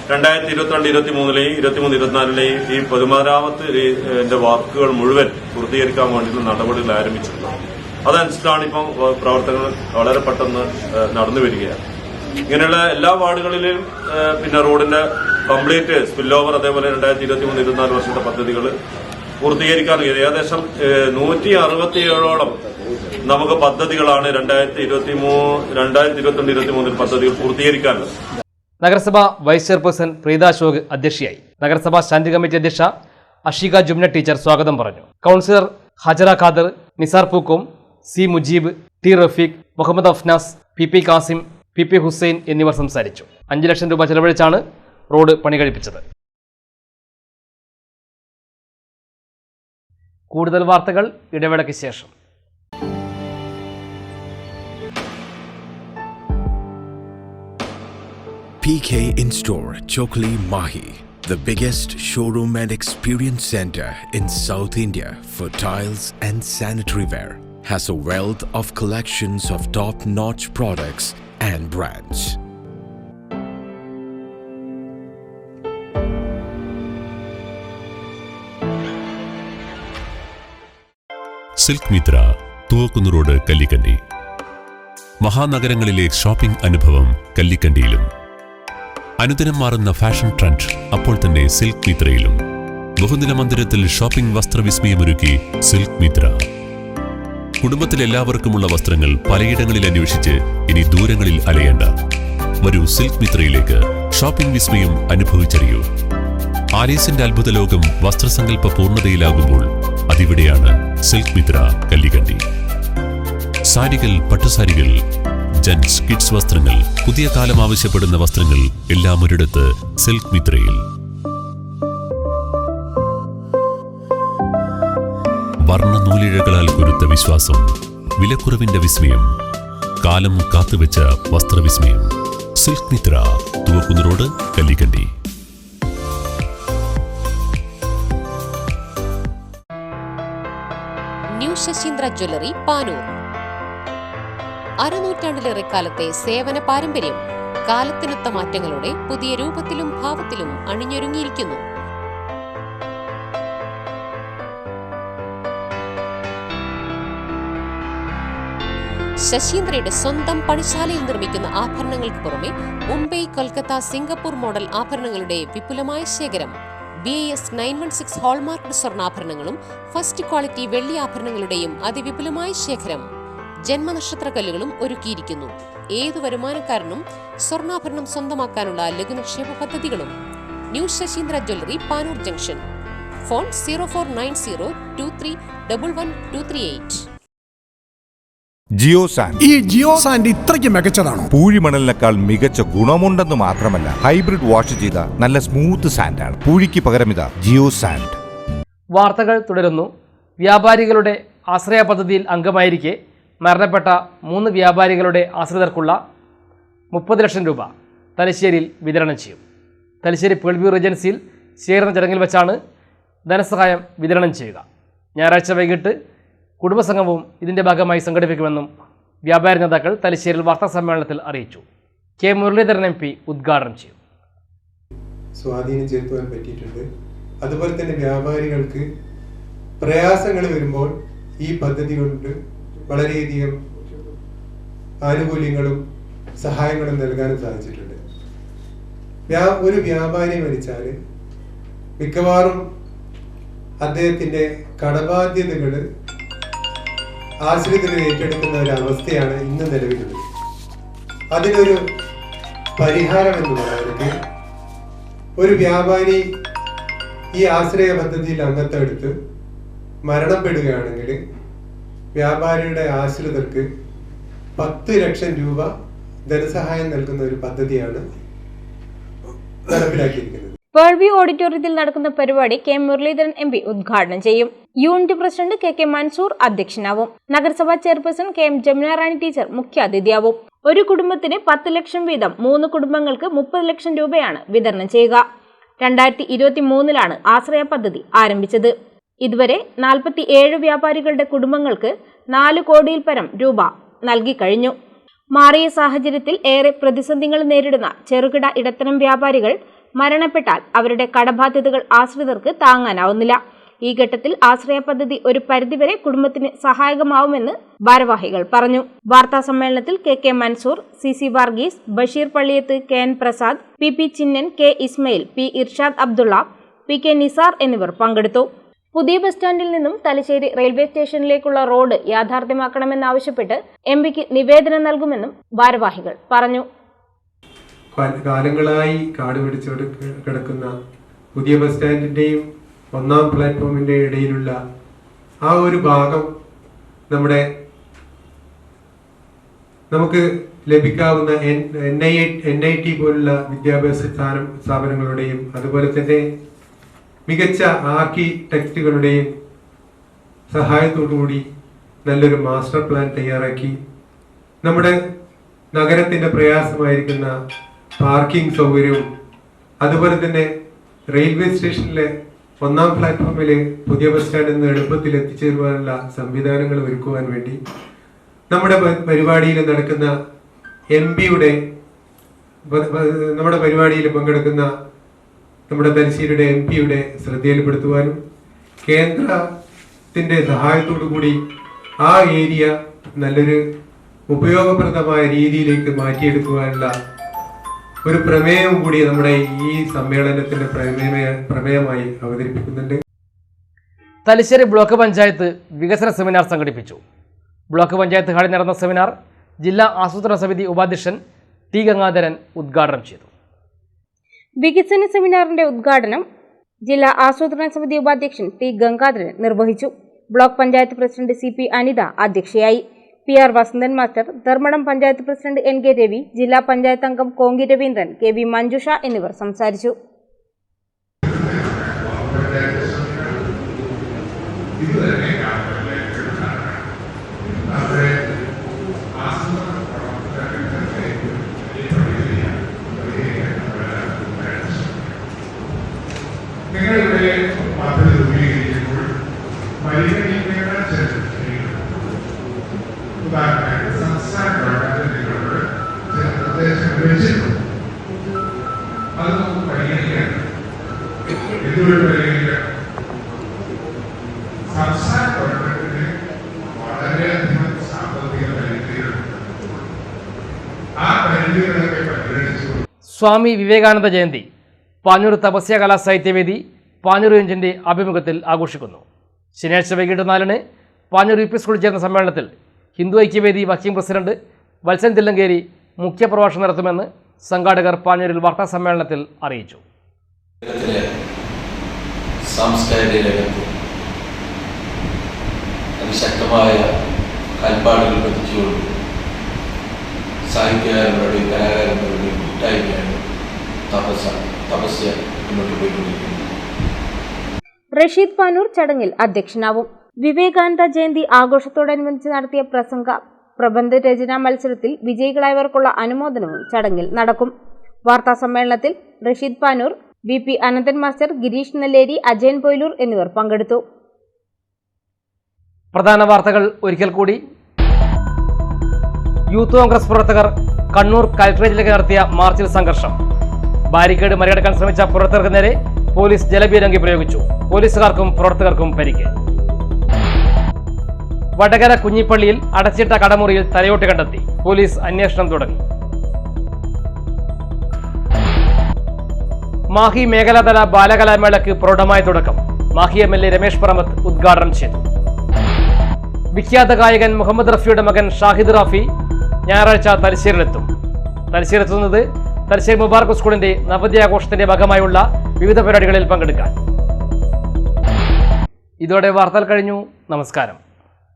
2022-23 23-24 ഈ 17ാമത്തെ വർക്കുകൾ മുഴുവൻ പൂർത്തീകരിക്കാൻ വേണ്ടിയുള്ള നടപടികൾ ആരംഭിച്ചിട്ടുള്ളത്. അതനുസരിച്ചാണ് ഇപ്പം പ്രവർത്തനങ്ങൾ വളരെ പെട്ടെന്ന് നടന്നു വരികയാണ്. ഇങ്ങനെയുള്ള എല്ലാ വാർഡുകളിലും പിന്നെ റോഡിന്റെ കംപ്ലീറ്റ് സ്പിൽ ഓവർ അതേപോലെ 2023-24 വർഷത്തെ പദ്ധതികൾ പൂർത്തീകരിക്കാൻ ഏകദേശം 167ഓളം നമുക്ക് പദ്ധതികളാണ് 2022-23 പദ്ധതികൾ പൂർത്തീകരിക്കാനുള്ളത്. നഗരസഭ വൈസ് ചെയർപേഴ്സൺ പ്രീത അശോക് അധ്യക്ഷയായി. നഗരസഭാ സ്റ്റാൻഡിംഗ് കമ്മിറ്റി അധ്യക്ഷ അഷിക ജുംന ടീച്ചർ സ്വാഗതം പറഞ്ഞു. Councillor Hajara Khader, Nisar Pookkom, C Mujeeb, T Rafeeq, Muhammad Afnas, P Kasim, P Hussain എന്നിവർ സംസാരിച്ചു. 5 ലക്ഷം രൂപ ചെലവഴിച്ചാണ് റോഡ് പണി കഴിപ്പിച്ചത്. കൂടുതൽ വാർത്തകൾ ഇടവേളയ്ക്ക് ശേഷം. PK In-Store, Chokli, Mahi, the biggest showroom and experience center in South India for tiles and sanitary ware, has a wealth of collections of top-notch products and brands. Silk Mitra, Thuvakkunnu road, Kallikandi. മഹാനഗരങ്ങളിലെ shopping അനുഭവം കല്ലിക്കണ്ടിയിലും. അനുദിനം മാറുന്ന fashion trend അപ്പോൾ തന്നെ silk മിത്രയിലും. ബഹുനില മന്ദിരത്തിൽ shopping വസ്ത്രവിസ്മയമൊരുക്കി silk Mitra. കുടുംബത്തിലെല്ലാവർക്കുമുള്ള വസ്ത്രങ്ങൾ പലയിടങ്ങളിൽ അന്വേഷിച്ച് ഇനി ദൂരങ്ങളിൽ അലയേണ്ട. വരൂ സിൽക്ക് മിത്രയിലേക്ക്. ഷോപ്പിംഗ് വിസ്മയം അനുഭവിച്ചറിയൂ. ആലീസിന്റെ അത്ഭുത ലോകം വസ്ത്രസങ്കല്പ പൂർണ്ണതയിലാകുമ്പോൾ അതിവിടെയാണ് സിൽക്ക് മിത്ര, കല്ലിക്കണ്ടി. സാരികൾ, പട്ടുസാരികൾ, ജെന്റ്സ്, കിഡ്സ് വസ്ത്രങ്ങൾ, പുതിയ കാലം ആവശ്യപ്പെടുന്ന വസ്ത്രങ്ങൾ എല്ലാം ഒരിടത്ത് സിൽക്ക് മിത്രയിൽ. വർണ്ണ നൂലിഴകളാൽ കുരുത്ത വിശ്വാസം, വിലക്കുറവിന്റെ വിസ്മയം, കാലം കാത്തുവെച്ച വസ്ത്രവിസ്മയം. Silk Mitra, Thuvakkunnu road, Kallikandi. New Shasheendra jewellery, Panoor. അരനൂറ്റാണ്ടിലേറെ കാലത്തെ സേവന പാരമ്പര്യം കാലത്തിനൊത്ത മാറ്റങ്ങളോടെ പുതിയ രൂപത്തിലും ഭാവത്തിലും അണിഞ്ഞൊരുങ്ങിയിരിക്കുന്നു. ശശീന്ദ്രയുടെ സ്വന്തം പണിശാലയിൽ നിർമ്മിക്കുന്ന ആഭരണങ്ങൾക്ക് പുറമെ മുംബൈ, കൊൽക്കത്ത, സിംഗപ്പൂർ മോഡൽ ആഭരണങ്ങളുടെ വിപുലമായ ശേഖരം. BIS 916 ഹോൾമാർക്ക്ഡ് സ്വർണ്ണാഭരണങ്ങളും ഫസ്റ്റ് ക്വാളിറ്റി വെള്ളി ആഭരണങ്ങളുടെയും അതിവിപുലമായ ശേഖരം. ജന്മനക്ഷത്ര കല്ലുകളും ഒരുക്കിയിരിക്കുന്നു. ഏതു വരുമാനക്കാരനും സ്വർണ്ണാഭരണം സ്വന്തമാക്കാനുള്ള ലഘുനിക്ഷേപ പദ്ധതികളും. New Shasheendra jewellery, Panoor junction. Phone 049023112338. ഈ ജിയോ സാൻഡ് ഇത്രയ്ക്ക് മികച്ചതാണോ? പൂഴിമണലിനേക്കാൾ മികച്ച ഗുണമുണ്ടെന്ന് മാത്രമല്ല, ഹൈബ്രിഡ് വാഷ് ചെയ്ത നല്ല സ്മൂത്ത് സാൻഡാണ്. പൂഴിക്ക് പകരം ഇതാ ജിയോ സാൻഡ്. വാർത്തകൾ തുടരുന്നു. വ്യാപാരികളുടെ ആശ്രയ പദ്ധതിയിൽ അംഗമായിരിക്കെ മരണപ്പെട്ട 3 വ്യാപാരികളുടെ ആശ്രിതർക്കുള്ള 30 ലക്ഷം രൂപ തലശ്ശേരിയിൽ വിതരണം ചെയ്യും. തലശ്ശേരി പേൾവ്യൂ റേജൻസിയിൽ ചേർന്ന ചടങ്ങിൽ വെച്ചാണ് ധനസഹായം വിതരണം ചെയ്യുക. ഞായറാഴ്ച വൈകിട്ട് കുടുംബസംഗമവും ഇതിൻ്റെ ഭാഗമായി സംഘടിപ്പിക്കുമെന്നും വ്യാപാരി നേതാക്കൾ തലശ്ശേരിയിൽ വാർത്താസമ്മേളനത്തിൽ അറിയിച്ചു. കെ മുരളീധരൻ MP ഉദ്ഘാടനം ചെയ്യും. സ്വാധീനം ചെലുത്തുവാൻ പറ്റിയിട്ടുണ്ട്. അതുപോലെ തന്നെ വ്യാപാരികൾക്ക് പ്രയാസങ്ങൾ വരുമ്പോൾ ഈ പദ്ധതി കൊണ്ട് വളരെയധികം ആനുകൂല്യങ്ങളും സഹായങ്ങളും നൽകാനും സാധിച്ചിട്ടുണ്ട്. ഒരു വ്യാപാരി മരിച്ചാൽ മിക്കവാറും അദ്ദേഹത്തിൻ്റെ കടബാധ്യതകൾ ആശ്രിതർ ഏറ്റെടുക്കുന്ന ഒരു അവസ്ഥയാണ് ഇന്ന് നിലവിലുള്ളത്. അതിനൊരു പരിഹാരം എന്ന് പറയുന്നത് ഒരു വ്യാപാരി ഈ ആശ്രയ പദ്ധതിയിൽ അംഗത്വം എടുത്ത് മരണപ്പെടുകയാണെങ്കിൽ വ്യാപാരിയുടെ ആശ്രിതർക്ക് 10 ലക്ഷം രൂപ ധനസഹായം നൽകുന്ന ഒരു പദ്ധതിയാണ് നടപ്പിലാക്കിയിരിക്കുന്നത്. പേൾവി ഓഡിറ്റോറിയത്തിൽ നടക്കുന്ന പരിപാടി കെ മുരളീധരൻ MP ഉദ്ഘാടനം ചെയ്യും. യൂണിറ്റ് പ്രസിഡന്റ് KK മൻസൂർ അധ്യക്ഷനാവും. നഗരസഭാ chairperson KM Jamuna Rani teacher മുഖ്യാതിഥിയാവും. ഒരു കുടുംബത്തിന് 10 ലക്ഷം വീതം 3 കുടുംബങ്ങൾക്ക് 30 ലക്ഷം രൂപയാണ് വിതരണം ചെയ്യുക. 2023 ആശ്രയ പദ്ധതി ആരംഭിച്ചത്. ഇതുവരെ 47 വ്യാപാരികളുടെ കുടുംബങ്ങൾക്ക് 4 കോടിയിൽ പരം രൂപ നൽകി കഴിഞ്ഞു. മാറിയ സാഹചര്യത്തിൽ ഏറെ പ്രതിസന്ധികൾ നേരിടുന്ന ചെറുകിട ഇടത്തരം വ്യാപാരികൾ മരണപ്പെട്ടാൽ അവരുടെ കടബാധ്യതകൾ ആശ്രിതർക്ക് താങ്ങാനാവുന്നില്ല. ഈ ഘട്ടത്തിൽ ആശ്രയ പദ്ധതി ഒരു പരിധിവരെ കുടുംബത്തിന് സഹായകമാവുമെന്ന് ഭാരവാഹികൾ പറഞ്ഞു. വാർത്താ സമ്മേളനത്തിൽ KK Mansoor, CC Varghese, Basheer Palliyath, KN Prasad, PP Chinnan, K Ismail, P Irshad Abdulla, PK Nisar എന്നിവർ പങ്കെടുത്തു. പുതിയ ബസ് സ്റ്റാൻഡിൽ നിന്നും തലശ്ശേരി റെയിൽവേ സ്റ്റേഷനിലേക്കുള്ള റോഡ് യാഥാർത്ഥ്യമാക്കണമെന്നാവശ്യപ്പെട്ട് MPക്ക് നിവേദനം നൽകുമെന്നും ഭാരവാഹികൾ പറഞ്ഞു. കാലങ്ങളായി കാട് പിടിച്ചോട് കിടക്കുന്ന പുതിയ ബസ് സ്റ്റാൻഡിന്റെയും 1ാം പ്ലാറ്റ്ഫോമിന്റെ ഇടയിലുള്ള ആ ഒരു ഭാഗം നമുക്ക് ലഭിക്കാവുന്ന NIT പോലുള്ള വിദ്യാഭ്യാസ സ്ഥാപനങ്ങളുടെയും അതുപോലെ തന്നെ മികച്ച ആർക്കിടെക്റ്റുകളുടെയും സഹായത്തോടുകൂടി നല്ലൊരു മാസ്റ്റർ പ്ലാൻ തയ്യാറാക്കി നമ്മുടെ നഗരത്തിന്റെ പ്രയാസമായിരിക്കുന്ന പാർക്കിംഗ് സൗകര്യവും അതുപോലെ തന്നെ റെയിൽവേ സ്റ്റേഷനിലെ 1ാം പ്ലാറ്റ്ഫോമിലെ പുതിയ ബസ് സ്റ്റാൻഡിൽ നിന്ന് എളുപ്പത്തിൽ എത്തിച്ചേരുവാനുള്ള സംവിധാനങ്ങൾ ഒരുക്കുവാൻ വേണ്ടി നമ്മുടെ പരിപാടിയിൽ നടക്കുന്ന നമ്മുടെ പരിപാടിയിൽ പങ്കെടുക്കുന്ന നമ്മുടെ തലശ്ശേരിയുടെ MPയുടെ ശ്രദ്ധയിൽപ്പെടുത്തുവാനും കേന്ദ്രത്തിന്റെ സഹായത്തോടു കൂടി ആ ഏരിയ നല്ലൊരു ഉപയോഗപ്രദമായ രീതിയിലേക്ക് മാറ്റിയെടുക്കുവാനുള്ള ഒരു പ്രമേയവും കൂടി നമ്മുടെ ഈ സമ്മേളനത്തിന്റെ പ്രമേയമായി അവതരിപ്പിക്കുന്നുണ്ട്. തലശ്ശേരി ബ്ലോക്ക് പഞ്ചായത്ത് വികസന സെമിനാർ സംഘടിപ്പിച്ചു. ബ്ലോക്ക് പഞ്ചായത്ത് ഹാളിൽ നടന്ന സെമിനാർ ജില്ലാ ആസൂത്രണ സമിതി ഉപാധ്യക്ഷൻ T ഗംഗാധരൻ ഉദ്ഘാടനം ചെയ്തു. വികസന സെമിനാറിന്റെ ഉദ്ഘാടനം ജില്ലാ ആസൂത്രണ സമിതി ഉപാധ്യക്ഷൻ T ഗംഗാധരൻ നിർവഹിച്ചു. Block panchayat president CP Anitha അധ്യക്ഷയായി. PR Vasanthan master, Dharmadam panchayat president NK Ravi, ജില്ലാ പഞ്ചായത്ത് അംഗം കോങ്കി രവീന്ദ്രൻ, KV മഞ്ജുഷ എന്നിവർ സംസാരിച്ചു. നിങ്ങളുടെ പദ്ധതി രൂപീകരിക്കുമ്പോൾ പരിഗണിക്കേണ്ട ഉദാഹരണമായിട്ട് സംസ്ഥാന ഗവൺമെന്റ് നിങ്ങളോട് ചില നിർദ്ദേശങ്ങൾ വെച്ചിട്ടുണ്ട്. അത് നമുക്ക് പരിഗണിക്കാൻ എന്തുകൊണ്ട് പരിഗണിക്കാം? സംസ്ഥാന ഗവൺമെന്റിന് വളരെയധികം സാമ്പത്തിക പരിമിതികളുണ്ട്. ആ പരിമിതികളൊക്കെ പരിഗണിച്ചു സ്വാമി വിവേകാനന്ദ ജയന്തി പാഞ്ഞൂർ തപസ്യ കലാസാഹിത്യവേദി പാഞ്ഞൂർ റേഞ്ചിൻ്റെ ആഭിമുഖ്യത്തിൽ ആഘോഷിക്കുന്നു. ശനിയാഴ്ച വൈകിട്ട് 4 പാഞ്ഞൂർ UP സ്കൂളിൽ ചേർന്ന സമ്മേളനത്തിൽ ഹിന്ദു ഐക്യവേദി വർക്കിംഗ് പ്രസിഡന്റ് വത്സൻ തില്ലങ്കേരി മുഖ്യപ്രഭാഷണം നടത്തുമെന്ന് സംഘാടകർ പാഞ്ഞൂരിൽ വാർത്താ സമ്മേളനത്തിൽ അറിയിച്ചു. സാംസ്കാരിക രംഗത്ത് അതിശക്തമായ കാൽപ്പാടുകൾ പതിച്ചുകൊണ്ട് സാഹിത്യകാരന്മാരുടെയും കലാകാരന്മാരുടെയും കൂട്ടായ്മയാണ് തപസ്യ മുന്നോട്ട് പോയിക്കൊണ്ടിരിക്കുന്നത്. റഷീദ് പാനൂർ ചടങ്ങിൽ അധ്യക്ഷനാവും. വിവേകാനന്ദ ജയന്തി ആഘോഷത്തോടനുബന്ധിച്ച് നടത്തിയ പ്രസംഗ പ്രബന്ധ രചനാ മത്സരത്തിൽ വിജയികളായവർക്കുള്ള അനുമോദനവും ചടങ്ങിൽ നടക്കും. വാർത്താ സമ്മേളനത്തിൽ റഷീദ് പാനൂർ, BP അനന്തൻ മാസ്റ്റർ, ഗിരീഷ് നെല്ലേരി, അജയൻ പൊയിലൂർ എന്നിവർ പങ്കെടുത്തു. പ്രധാന വാർത്തകൾ ഒരിക്കൽ കൂടി. യൂത്ത് കോൺഗ്രസ് പ്രവർത്തകർ കണ്ണൂർ കലക്ടറേറ്റിലേക്ക് നടത്തിയ മാർച്ചിൽ സംഘർഷം. ബാരിക്കേഡ് മറികടക്കാൻ ശ്രമിച്ച പ്രവർത്തകർക്ക് നേരെ പോലീസ് ജലപീരങ്കി പ്രയോഗിച്ചു. പോലീസുകാർക്കും പ്രവർത്തകർക്കും പരിക്ക്. വടകര കുഞ്ഞിപ്പള്ളിയിൽ അടച്ചിട്ട കടമുറിയിൽ തലയോട്ടി കണ്ടെത്തി. പോലീസ് അന്വേഷണം തുടങ്ങി. മാഹി മേഖലാതല ബാലകലാമേളയ്ക്ക് പ്രൗഢമായ തുടക്കം. മാഹി MLA രമേശ് പറമ്പത്ത് ഉദ്ഘാടനം ചെയ്തു. വിഖ്യാത ഗായകൻ മുഹമ്മദ് റഫിയുടെ മകൻ ഷാഹിദ് റാഫി ഞായറാഴ്ച തലശ്ശേരിയിലെത്തും. തലശ്ശേരിയെത്തുന്നത് തലശ്ശേരി മുബാറക് സ്കൂളിന്റെ നവതി ആഘോഷത്തിന്റെ ഭാഗമായുള്ള വിവിധ പരിപാടികളിൽ പങ്കെടുക്കാൻ. ഇതോടെ വാർത്തകൾ കഴിഞ്ഞു. നമസ്കാരം.